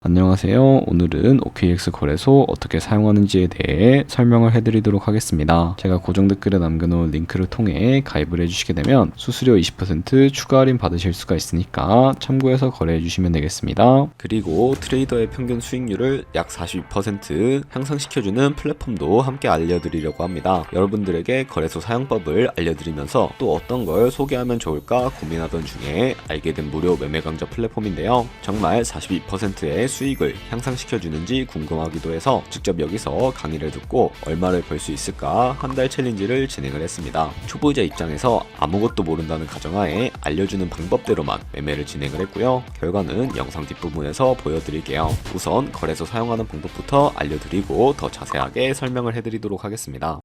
안녕하세요. 오늘은 OKX 거래소 어떻게 사용하는지에 대해 설명을 해드리도록 하겠습니다. 제가 고정 댓글에 남겨놓은 링크를 통해 가입을 해주시게 되면 수수료 20% 추가 할인 받으실 수가 있으니까 참고해서 거래해주시면 되겠습니다. 그리고 트레이더의 평균 수익률을 약 42% 향상시켜주는 플랫폼도 함께 알려드리려고 합니다. 여러분들에게 거래소 사용법을 알려드리면서 또 어떤 걸 소개하면 좋을까 고민하던 중에 알게 된 무료 매매 강좌 플랫폼인데요. 정말 42%의 수익을 향상시켜주는지 궁금하기도 해서 직접 여기서 강의를 듣고 얼마를 벌 수 있을까 한 달 챌린지를 진행을 했습니다. 초보자 입장에서 아무것도 모른다는 가정하에 알려주는 방법대로만 매매를 진행을 했고요. 결과는 영상 뒷부분에서 보여드릴게요. 우선 거래소 사용하는 방법부터 알려드리고 더 자세하게 설명을 해드리도록 하겠습니다.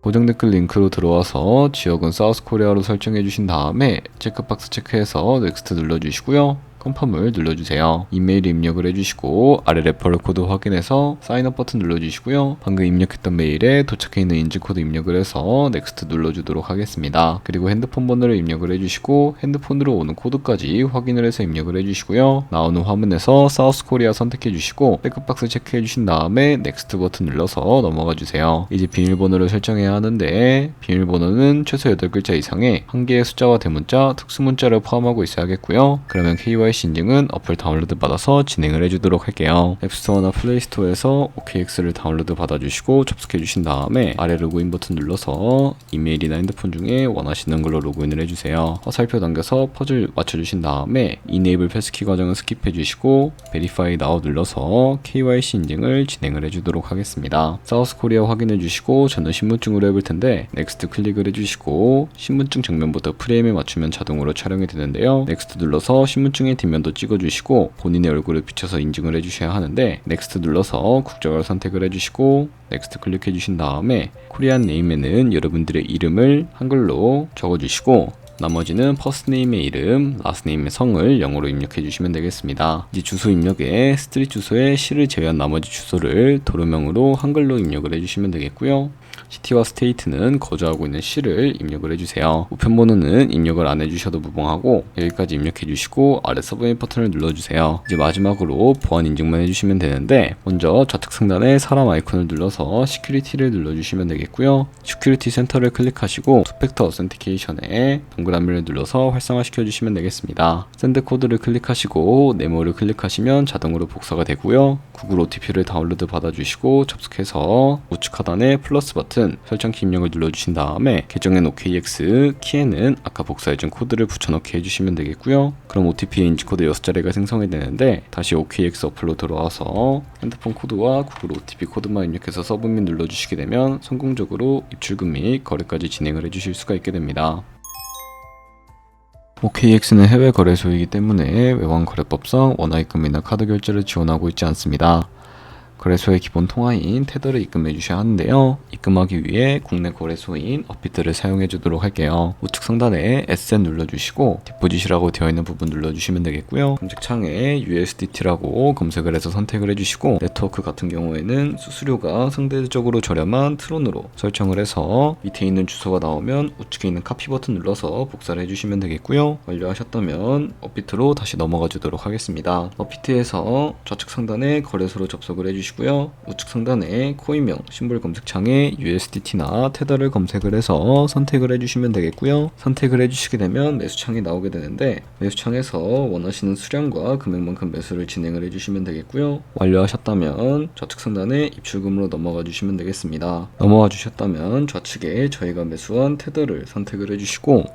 고정 댓글 링크로 들어와서 지역은 사우스코리아로 설정해 주신 다음에 체크박스 체크해서 넥스트 눌러주시고요. 컨펌을 눌러주세요. 이메일 입력을 해주시고 아래 레퍼럴 코드 확인해서 사인업 버튼 눌러주시고요. 방금 입력했던 메일에 도착해 있는 인증코드 입력을 해서 넥스트 눌러주도록 하겠습니다. 그리고 핸드폰 번호를 입력을 해주시고 핸드폰으로 오는 코드까지 확인을 해서 입력을 해주시고요. 나오는 화면에서 사우스코리아 선택해 주시고 체크박스 체크해 주신 다음에 넥스트 버튼 눌러서 넘어가 주세요. 이제 비밀번호를 설정해야 하는데 비밀번호는 최소 8글자 이상의 한 개의 숫자와 대문자, 특수문자를 포함하고 있어야겠고요. 그러면 KYC 인증은 어플 다운로드 받아서 진행을 해주도록 할게요. 앱스토어나 플레이스토어에서 OKX를 다운로드 받아주시고 접속해 주신 다음에 아래 로그인 버튼 눌러서 이메일이나 핸드폰 중에 원하시는 걸로 로그인을 해주세요. 화살표 당겨서 퍼즐 맞춰주신 다음에 Enable 패스키 과정을 스킵해 주시고 Verify Now 눌러서 KYC 인증을 진행을 해주도록 하겠습니다. 사우스코리아 확인해 주시고 저는 신분증으로 해볼 텐데 넥스트 클릭을 해주시고 신분증 정면부터 프레임에 맞추면 자동으로 촬영이 되는데요. 넥스트 눌러서 신분증의 뒷면도 찍어주시고 본인의 얼굴을 비춰서 인증을 해주셔야 하는데 넥스트 눌러서 국적을 선택을 해주시고 넥스트 클릭해 주신 다음에 코리안 네임에는 여러분들의 이름을 한글로 적어주시고 나머지는 퍼스트네임의 이름, 라스트네임의 성을 영어로 입력해 주시면 되겠습니다. 이제 주소 입력에 스트릿 주소에 시를 제외한 나머지 주소를 도로명으로 한글로 입력을 해주시면 되겠고요. 시티와 스테이트는 거주하고 있는 시를 입력을 해주세요. 우편번호는 입력을 안 해주셔도 무방하고 여기까지 입력해 주시고 아래 서브밋 버튼을 눌러주세요. 이제 마지막으로 보안 인증만 해주시면 되는데 먼저 좌측 상단에 사람 아이콘을 눌러서 시큐리티를 눌러주시면 되겠고요. 시큐리티 센터를 클릭하시고 투팩터 어센티케이션에 동그라미를 눌러서 활성화시켜 주시면 되겠습니다. 샌드 코드를 클릭하시고 네모를 클릭하시면 자동으로 복사가 되고요. 구글 OTP를 다운로드 받아주시고 접속해서 우측 하단에 플러스 버튼 설정키 입력을 눌러주신 다음에 계정엔 OKX, 키에는 아까 복사해준 코드를 붙여넣기 해주시면 되겠고요. 그럼 OTP 인증코드 6자리가 생성이 되는데 다시 OKX 어플로 들어와서 핸드폰 코드와 구글 OTP 코드만 입력해서 서브밋 눌러주시게 되면 성공적으로 입출금 및 거래까지 진행을 해주실 수가 있게 됩니다. OKX는 해외 거래소이기 때문에 외환 거래법상 원화입금이나 카드 결제를 지원하고 있지 않습니다. 거래소의 기본 통화인 테더를 입금해 주셔야 하는데요. 입금하기 위해 국내 거래소인 업비트를 사용해 주도록 할게요. 우측 상단에 SN 눌러주시고 디포짓이라고 되어 있는 부분 눌러주시면 되겠고요. 검색창에 USDT라고 검색을 해서 선택을 해주시고 네트워크 같은 경우에는 수수료가 상대적으로 저렴한 트론으로 설정을 해서 밑에 있는 주소가 나오면 우측에 있는 카피 버튼 눌러서 복사를 해주시면 되겠고요. 완료하셨다면 업비트로 다시 넘어가 주도록 하겠습니다. 업비트에서 좌측 상단에 거래소로 접속을 해주시고 우측 상단에 코인명 심볼 검색창에 USDT나 테더를 검색을 해서 선택을 해주시면 되겠고요. 선택을 해주시게 되면 매수창이 나오게 되는데 매수창에서 원하시는 수량과 금액만큼 매수를 진행을 해주시면 되겠고요. 완료하셨다면 좌측 상단에 입출금으로 넘어가 주시면 되겠습니다. 넘어가 주셨다면 좌측에 저희가 매수한 테더를 선택을 해주시고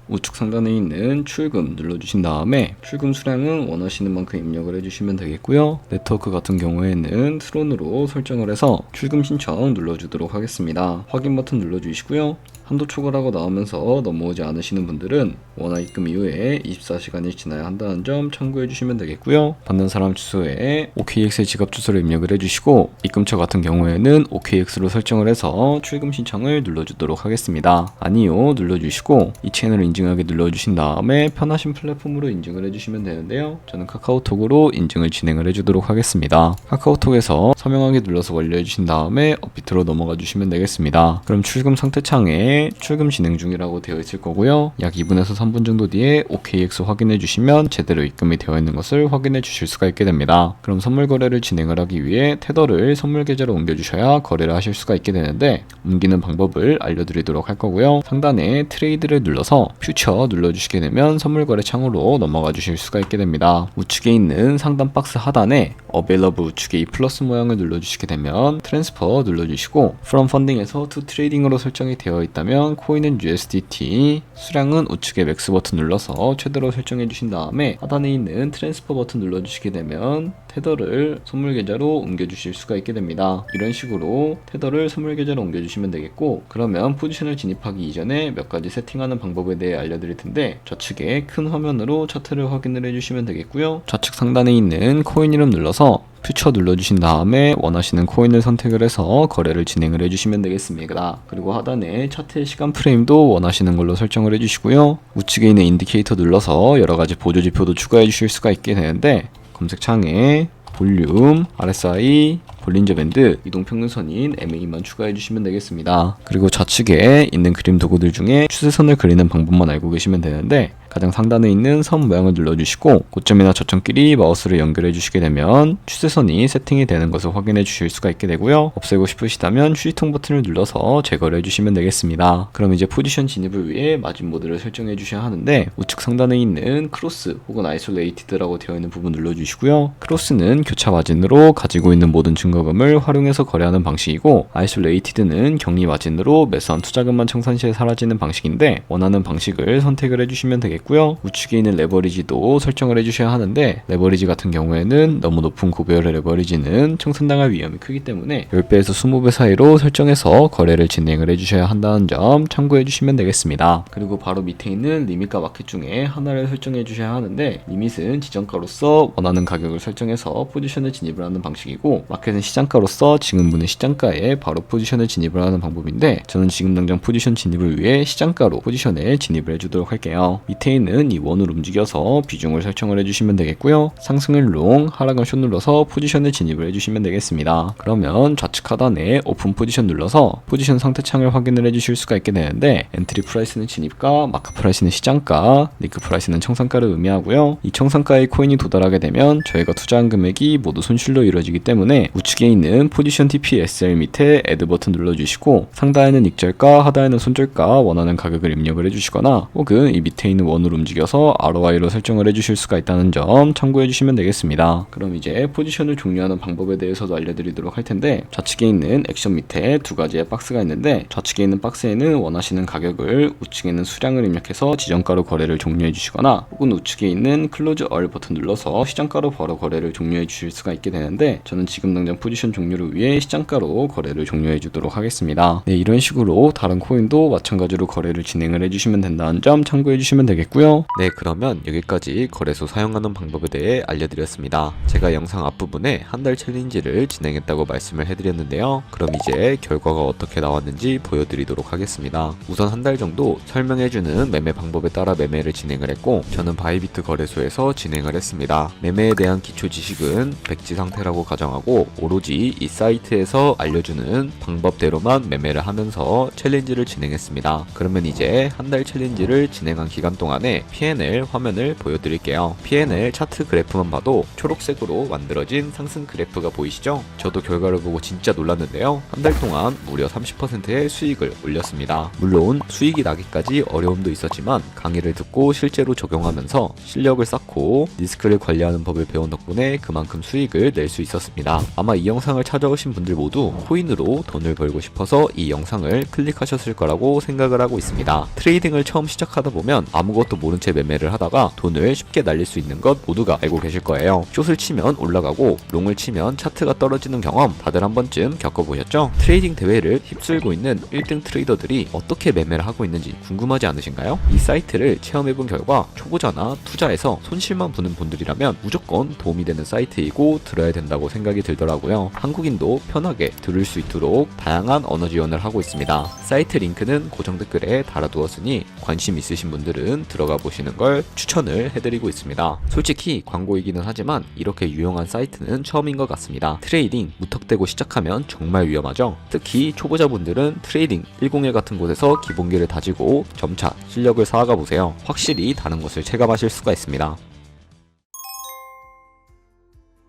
우측 상단에 있는 출금 눌러주신 다음에 출금 수량은 원하시는 만큼 입력을 해주시면 되겠고요. 네트워크 같은 경우에는 트론으로 설정을 해서 출금 신청 눌러주도록 하겠습니다. 확인 버튼 눌러주시고요. 한도 초과라고 나오면서 넘어오지 않으시는 분들은 원화 입금 이후에 24시간이 지나야 한다는 점 참고해 주시면 되겠고요. 받는 사람 주소에 OKX의 지갑 주소를 입력을 해주시고 입금처 같은 경우에는 OKX로 설정을 해서 출금 신청을 눌러주도록 하겠습니다. 아니요 눌러주시고 이 채널을 인증하게 눌러주신 다음에 편하신 플랫폼으로 인증을 해주시면 되는데요. 저는 카카오톡으로 인증을 진행을 해주도록 하겠습니다. 카카오톡에서 서명하기 눌러서 완료해 주신 다음에 업비트로 넘어가 주시면 되겠습니다. 그럼 출금 상태 창에 다음에 출금 진행 중이라고 되어 있을 거고요. 약 2분에서 3분 정도 뒤에 OKX 확인해 주시면 제대로 입금이 되어 있는 것을 확인해 주실 수가 있게 됩니다. 그럼 선물 거래를 진행을 하기 위해 테더를 선물 계좌로 옮겨 주셔야 거래를 하실 수가 있게 되는데, 옮기는 방법을 알려드리도록 할 거고요. 상단에 트레이드를 눌러서 퓨처 눌러주시게 되면 선물 거래 창으로 넘어가 주실 수가 있게 됩니다. 우측에 있는 상단 박스 하단에 Available 우측에 이 플러스 모양을 눌러주시게 되면 트랜스퍼 눌러주시고 From Funding에서 To Trading으로 설정이 되어 있다면 코인은 USDT, 수량은 우측에 맥스 버튼 눌러서 최대로 설정해 주신 다음에 하단에 있는 트랜스퍼 버튼 눌러주시게 되면 테더를 선물 계좌로 옮겨주실 수가 있게 됩니다. 이런 식으로 테더를 선물 계좌로 옮겨주시면 되겠고, 그러면 포지션을 진입하기 이전에 몇 가지 세팅하는 방법에 대해 알려드릴 텐데, 좌측에 큰 화면으로 차트를 확인을 해주시면 되겠고요. 좌측 상단에 있는 코인 이름 눌러서 퓨처 눌러주신 다음에 원하시는 코인을 선택을 해서 거래를 진행을 해주시면 되겠습니다. 그리고 하단에 차트의 시간 프레임도 원하시는 걸로 설정을 해주시고요. 우측에 있는 인디케이터 눌러서 여러가지 보조 지표도 추가해 주실 수가 있게 되는데, 검색창에 볼륨, RSI, 볼린저 밴드, 이동평균선인 MA만 추가해 주시면 되겠습니다. 그리고 좌측에 있는 그림 도구들 중에 추세선을 그리는 방법만 알고 계시면 되는데, 가장 상단에 있는 선 모양을 눌러주시고 고점이나 저점끼리 마우스를 연결해 주시게 되면 추세선이 세팅이 되는 것을 확인해 주실 수가 있게 되고요. 없애고 싶으시다면 휴지통 버튼을 눌러서 제거를 해주시면 되겠습니다. 그럼 이제 포지션 진입을 위해 마진 모드를 설정해 주셔야 하는데, 우측 상단에 있는 크로스 혹은 아이솔레이티드라고 되어 있는 부분 눌러주시고요. 크로스는 교차 마진으로 가지고 있는 모든 증거금을 활용해서 거래하는 방식이고, 아이솔레이티드는 격리 마진으로 매수한 투자금만 청산 시에 사라지는 방식인데, 원하는 방식을 선택을 해주시면 되겠고요. 우측에 있는 레버리지도 설정을 해주셔야 하는데, 레버리지 같은 경우에는 너무 높은 고배열의 레버리지는 청산당할 위험이 크기 때문에 10배에서 20배 사이로 설정해서 거래를 진행을 해주셔야 한다는 점 참고해 주시면 되겠습니다. 그리고 바로 밑에 있는 리밋과 마켓 중에 하나를 설정해 주셔야 하는데, 리밋은 지정가로서 원하는 가격을 설정해서 포지션을 진입을 하는 방식이고, 마켓은 시장가로서 지금 보는 시장가에 바로 포지션을 진입을 하는 방법인데, 저는 지금 당장 포지션 진입을 위해 시장가로 포지션에 진입을 해주도록 할게요. 밑에 있는 이 원을 움직여서 비중을 설정을 해주시면 되겠고요. 상승을 롱, 하락은 숏 눌러서 포지션에 진입을 해주시면 되겠습니다. 그러면 좌측 하단에 오픈 포지션 눌러서 포지션 상태 창을 확인을 해주실 수가 있게 되는데, 엔트리 프라이스는 진입가, 마크 프라이스는 시장가, 니크 프라이스는 청산가를 의미하고요. 이 청산가의 코인이 도달하게 되면 저희가 투자한 금액이 모두 손실로 이루어지기 때문에 우측에 있는 포지션 TPSL 밑에 애드 버튼 눌러주시고, 상단에는 익절가, 하단에는 손절가 원하는 가격을 입력을 해주시거나, 혹은 이 밑에 있는 원으로 움직여서 ROI로 설정을 해주실 수가 있다는 점 참고해 주시면 되겠습니다. 그럼 이제 포지션을 종료하는 방법에 대해서도 알려드리도록 할 텐데, 좌측에 있는 액션 밑에 두 가지의 박스가 있는데, 좌측에 있는 박스에는 원하시는 가격을, 우측에 있는 수량을 입력해서 지정가로 거래를 종료해 주시거나, 혹은 우측에 있는 클로즈 얼 버튼 눌러서 시장가로 바로 거래를 종료해 주실 수가 있게 되는데, 저는 지금 당장 포지션 종료를 위해 시장가로 거래를 종료해 주도록 하겠습니다. 네, 이런 식으로 다른 코인도 마찬가지로 거래를 진행을 해주시면 된다는 점 참고해 주시면 되겠고요. 네, 그러면 여기까지 거래소 사용하는 방법에 대해 알려드렸습니다. 제가 영상 앞부분에 한 달 챌린지를 진행했다고 말씀을 해드렸는데요. 그럼 이제 결과가 어떻게 나왔는지 보여드리도록 하겠습니다. 우선 한 달 정도 설명해주는 매매 방법에 따라 매매를 진행을 했고, 저는 바이비트 거래소에서 진행을 했습니다. 매매에 대한 기초 지식은 백지 상태라고 가정하고, 오로지 이 사이트에서 알려주는 방법대로만 매매를 하면서 챌린지를 진행했습니다. 그러면 이제 한 달 챌린지를 진행한 기간 동안에 P&L 화면을 보여드릴게요. P&L 차트 그래프만 봐도 초록색으로 만들어진 상승 그래프가 보이시죠? 저도 결과를 보고 진짜 놀랐는데요. 한 달 동안 무려 30%의 수익을 올렸습니다. 물론 수익이 나기까지 어려움도 있었지만 강의를 듣고 실제로 적용하면서 실력을 쌓고 리스크를 관리하는 법을 배운 덕분에 그만큼 수익을 낼 수 있었습니다. 아마 이 영상을 찾아오신 분들 모두 코인으로 돈을 벌고 싶어서 이 영상을 클릭하셨을 거라고 생각을 하고 있습니다. 트레이딩을 처음 시작하다 보면 아무것도 모른 채 매매를 하다가 돈을 쉽게 날릴 수 있는 것 모두가 알고 계실 거예요. 숏을 치면 올라가고 롱을 치면 차트가 떨어지는 경험 다들 한 번쯤 겪어보셨죠? 트레이딩 대회를 휩쓸고 있는 1등 트레이더들이 어떻게 매매를 하고 있는지 궁금하지 않으신가요? 이 사이트를 체험해본 결과 초보자나 투자에서 손실만 보는 분들이라면 무조건 도움이 되는 사이트이고 들어야 된다고 생각이 들더라고요. 한국인도 편하게 들을 수 있도록 다양한 언어 지원을 하고 있습니다. 사이트 링크는 고정 댓글에 달아두었으니 관심 있으신 분들은 들어가 보시는 걸 추천을 해드리고 있습니다. 솔직히 광고이기는 하지만 이렇게 유용한 사이트는 처음인 것 같습니다. 트레이딩 무턱대고 시작하면 정말 위험하죠. 특히 초보자분들은 트레이딩 101 같은 곳에서 기본기를 다지고 점차 실력을 쌓아가 보세요. 확실히 다른 것을 체감하실 수가 있습니다.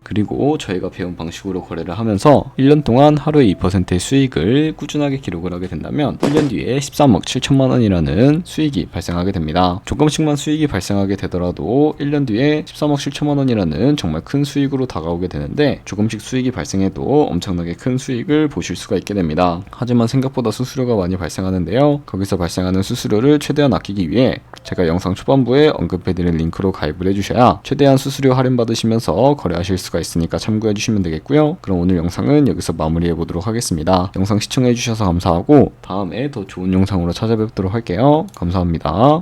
그리고 저희가 배운 방식으로 거래를 하면서 1년 동안 하루에 2%의 수익을 꾸준하게 기록을 하게 된다면 1년 뒤에 13억 7천만 원이라는 수익이 발생하게 됩니다. 조금씩만 수익이 발생하게 되더라도 1년 뒤에 13억 7천만 원이라는 정말 큰 수익으로 다가오게 되는데, 조금씩 수익이 발생해도 엄청나게 큰 수익을 보실 수가 있게 됩니다. 하지만 생각보다 수수료가 많이 발생하는데요. 거기서 발생하는 수수료를 최대한 아끼기 위해 제가 영상 초반부에 언급해드린 링크로 가입을 해주셔야 최대한 수수료 할인 받으시면서 거래하실 수가 있으니까 참고해 주시면 되겠고요. 그럼 오늘 영상은 여기서 마무리해 보도록 하겠습니다. 영상 시청해 주셔서 감사하고 다음에 더 좋은 영상으로 찾아뵙도록 할게요. 감사합니다.